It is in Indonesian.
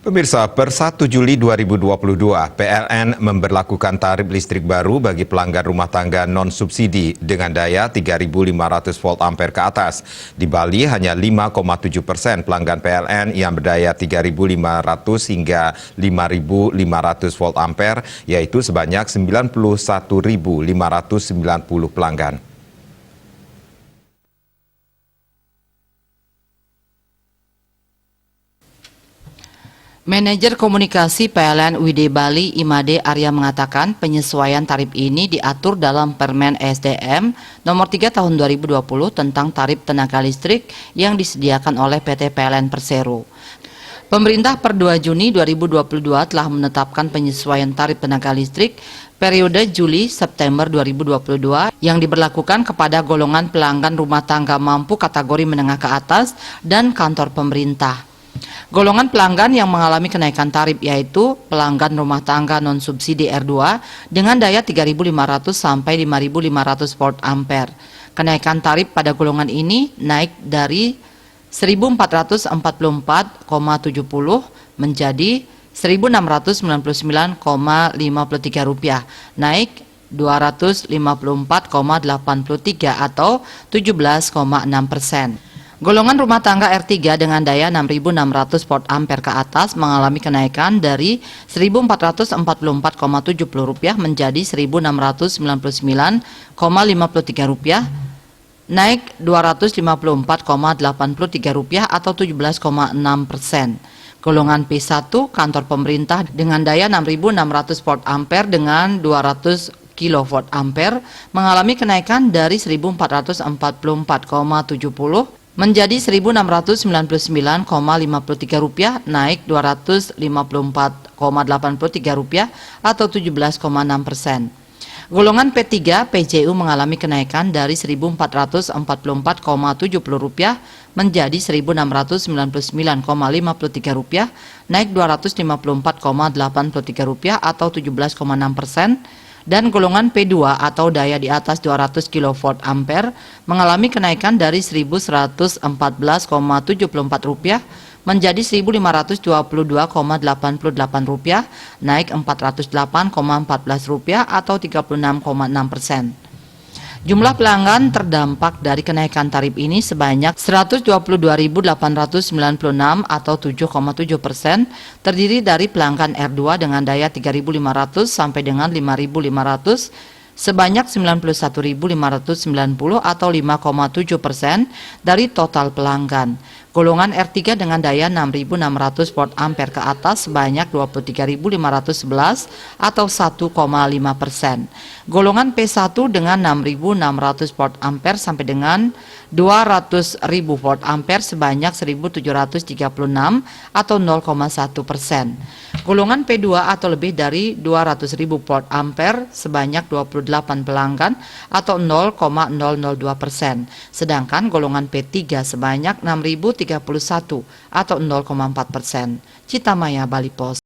Pemirsa, per 1 Juli 2022, PLN memberlakukan tarif listrik baru bagi pelanggan rumah tangga non-subsidi dengan daya 3.500 volt ampere ke atas. Di Bali, hanya 5,7% pelanggan PLN yang berdaya 3.500 hingga 5.500 volt ampere, yaitu sebanyak 91.590 pelanggan. Manajer Komunikasi PLN UID Bali Imade Arya mengatakan penyesuaian tarif ini diatur dalam Permen ESDM nomor 3 tahun 2020 tentang tarif tenaga listrik yang disediakan oleh PT PLN Persero. Pemerintah per 2 Juni 2022 telah menetapkan penyesuaian tarif tenaga listrik periode Juli-September 2022 yang diberlakukan kepada golongan pelanggan rumah tangga mampu kategori menengah ke atas dan kantor pemerintah. Golongan pelanggan yang mengalami kenaikan tarif yaitu pelanggan rumah tangga non-subsidi R2 dengan daya 3.500 sampai 5.500 volt ampere. Kenaikan tarif pada golongan ini naik dari 1.444,70 menjadi 1.699,53 rupiah, naik 254,83 atau 17,6%. Golongan rumah tangga R3 dengan daya 6.600 volt ampere ke atas mengalami kenaikan dari Rp1.444,70 menjadi Rp1.699,53, naik Rp254,83 atau 17,6%. Golongan P1 kantor pemerintah dengan daya 6.600 volt ampere dengan 200 kilowatt ampere mengalami kenaikan dari Rp1.444,70 menjadi Rp1.699,53, naik Rp254,83 atau 17,6%. Golongan P3 PJU mengalami kenaikan dari Rp1.444,70 menjadi Rp1.699,53, naik Rp254,83 atau 17,6%. Dan golongan P2 atau daya di atas 200 kV ampere mengalami kenaikan dari Rp1.114,74 menjadi Rp1.522,88, naik Rp408,14 atau 36,6%. Jumlah pelanggan terdampak dari kenaikan tarif ini sebanyak 122.896 atau 7,7%, terdiri dari pelanggan R2 dengan daya 3.500 sampai dengan 5.500 sebanyak 91.590 atau 5,7% dari total pelanggan. Golongan R3 dengan daya 6.600 volt ampere ke atas sebanyak 23.511 atau 1,5%. Golongan P1 dengan 6.600 volt ampere sampai dengan 200.000 volt ampere sebanyak 1.736 atau 0,1%. Golongan P2 atau lebih dari 200.000 volt ampere sebanyak 28 pelanggan atau 0,002%. Sedangkan golongan P3 sebanyak 6.031 atau 0,4%. Citamaya Bali Pos.